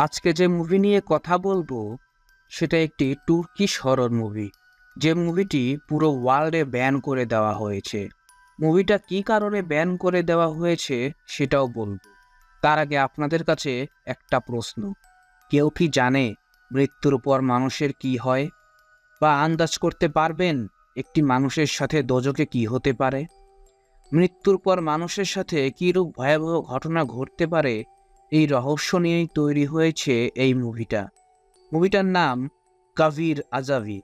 আজকে যে মুভি নিয়ে কথা বলবো সেটা একটি তুর্কিশ হরর মুভি। যে মুভিটি পুরো ওয়ার্ল্ডে ব্যান করে দেওয়া হয়েছে। মুভিটা কী কারণে ব্যান করে দেওয়া হয়েছে সেটাও বলবো। তার আগে আপনাদের কাছে একটা প্রশ্ন, কেউ কি জানে মৃত্যুর পর মানুষের কি হয়, বা আন্দাজ করতে পারবেন একটি মানুষের সাথে দোজকে কি হতে পারে? মৃত্যুর পর মানুষের সাথে কীরূপ ভয়াবহ ঘটনা ঘটতে পারে, এই রহস্য নিয়েই তৈরি হয়েছে এই মুভিটা। মুভিটার নাম কাভির আজাভি।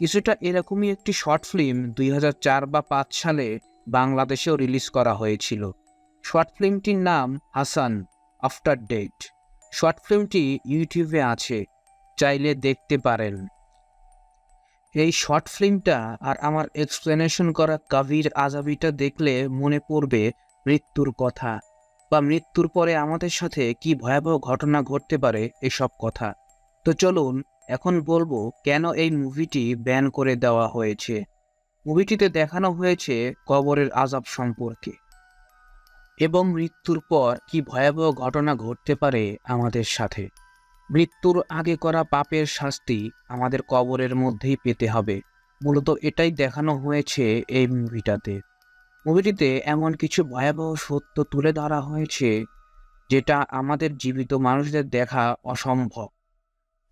কিছুটা এরকমই একটি শর্ট ফিল্ম 2004 বা 5 সালে বাংলাদেশেও রিলিজ করা হয়েছিল। শর্ট ফিল্মটির নাম হাসান আফটার ডেথ। শর্ট ফিল্মটি ইউটিউবে আছে, চাইলে দেখতে পারেন। এই শর্ট ফিল্মটা আর আমার এক্সপ্লেনেশন করা কাভির আজাবিটা দেখলে মনে পড়বে মৃত্যুর কথা, বা মৃত্যুর পরে আমাদের সাথে কি ভয়াবহ ঘটনা ঘটতে পারে এসব কথা। তো চলুন এখন বলবো কেন এই মুভিটি ব্যান করে দেওয়া হয়েছে। মুভিটিতে দেখানো হয়েছে কবরের আযাব সম্পর্কে এবং মৃত্যুর পর কি ভয়াবহ ঘটনা ঘটতে পারে আমাদের সাথে। মৃত্যুর আগে করা পাপের শাস্তি আমাদের কবরের মধ্যেই পেতে হবে, মূলত এটাই দেখানো হয়েছে এই মুভিটাতে। মুভিটিতে এমন কিছু ভয়াবহ সত্য তুলে ধরা হয়েছে যেটা আমাদের জীবিত মানুষদের দেখা অসম্ভব।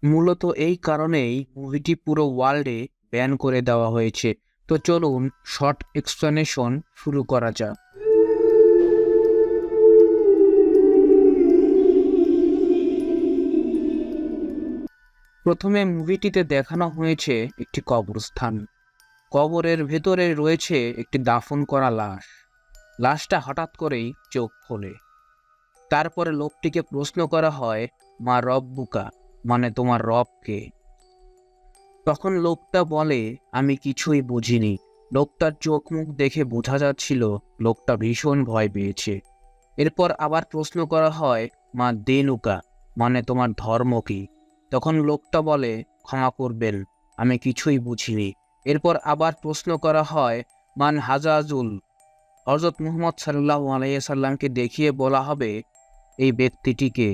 মূলত এই কারণেই মুভিটি পুরো ওয়ার্ল্ডে ব্যান করে দেওয়া হয়েছে। তো চলুন শর্ট এক্সপ্লেনেশন শুরু করা যাক। প্রথমে মুভিটিতে দেখানো হয়েছে একটি কবরস্থান। কবরের ভেতরে রয়েছে একটি দাফন করা লাশ। লাশটা হঠাৎ করেই চোখ খোলে। তারপরে লোকটিকে প্রশ্ন করা হয়, মা রব্বুকা, মানে তোমার রব কে? তখন লোকটা বলে, আমি কিছুই বুঝিনি। লোকটার চোখ মুখ দেখে বোঝা যাচ্ছিল লোকটা ভীষণ ভয় পেয়েছে। এরপর আবার প্রশ্ন করা হয়, মা দেনুকা, মানে তোমার ধর্ম কি? তখন লোকটা বলে, ক্ষমা করবেন, আমি কিছুই বুঝিনি। এরপর আবার প্রশ্ন করা হয়, মান হাজাজুল, হযরত মুহাম্মদ সাল্লাল্লাহু আলাইহি সাল্লামকে দেখিয়ে বলা হবে এই ব্যক্তিটিকে।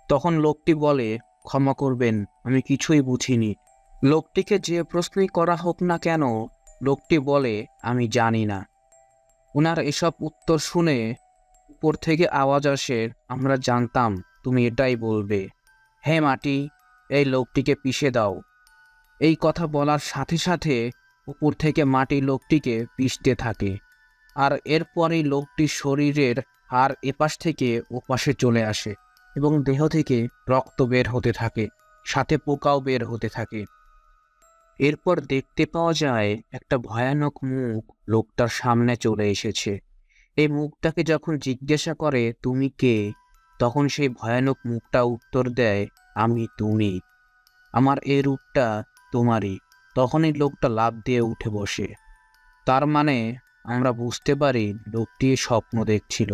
তখন লোকটি বলে, ক্ষমা করবেন, আমি কিছুই বুঝিনি। লোকটিকে যে প্রশ্নই করা হোক না কেন, লোকটি বলে, আমি জানি না। ওনার এসব উত্তর শুনে উপর থেকে আওয়াজ আসে, আমরা জানতাম তুমি এটাই বলবে। হে মাটি, এই লোকটিকে পিষে দাও। এই কথা বলার সাথে সাথে উপর থেকে মাটি লোকটিকে পিষতে থাকে। আর এরপরেই লোকটির শরীরের হাড় এপাশ থেকে ওপাশে চলে আসে এবং দেহ থেকে রক্ত বের হতে থাকে, সাথে পোকাও বের হতে থাকে। এরপর দেখতে পাওয়া যায় একটা ভয়ানক মুখ লোকটার সামনে চলে এসেছে। এই মুখটাকে যখন জিজ্ঞাসা করে তুমি কে, তখন সেই ভয়ানক মুখটা উত্তর দেয়, আমি তুমি, আমার এই রূপটা তোমারই। তখনই লোকটা লাফ দিয়ে উঠে বসে। তার মানে আমরা বুঝতে পারি লোকটি স্বপ্ন দেখছিল।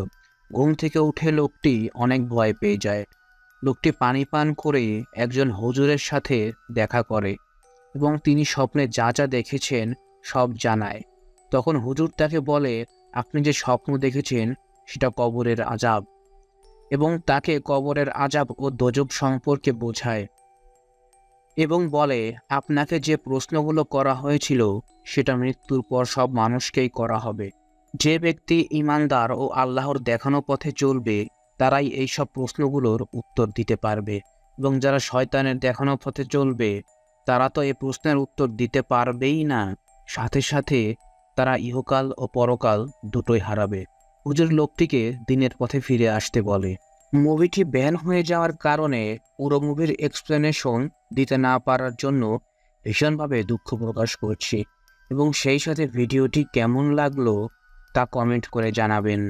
ঘুম থেকে উঠে লোকটি অনেক ভয় পেয়ে যায়। লোকটি পানি পান করে একজন হুজুরের সাথে দেখা করে এবং তিনি স্বপ্নে যা যা দেখেছেন সব জানায়। তখন হুজুর তাকে বলে, আপনি যে স্বপ্ন দেখেছেন সেটা কবরের আযাব, এবং তাকে কবরের আযাব ও দোজখ সম্পর্কে বোঝায় এবং বলে, আপনাকে যে প্রশ্নগুলো করা হয়েছিল সেটা মৃত্যুর পর সব মানুষকেই করা হবে। যে ব্যক্তি ঈমানদার ও আল্লাহর দেখানো পথে চলবে তারাই এই সব প্রশ্নগুলোর উত্তর দিতে পারবে, এবং যারা শয়তানের দেখানো পথে চলবে তারা তো এই প্রশ্নের উত্তর দিতে পারবেই না, সাথে সাথে তারা ইহকাল ও পরকাল দুটোই হারাবে। হুজুর লোকটিকে দিনের পথে ফিরে আসতে বলে। মুভিটি ব্যান হয়ে যাওয়ার কারণে পুরো মুভির এক্সপ্লেনেশন দিতে না পারার জন্য ভীষণভাবে দুঃখ প্রকাশ করছি, এবং সেই সাথে ভিডিওটি কেমন লাগলো তা কমেন্ট করে জানাবেন।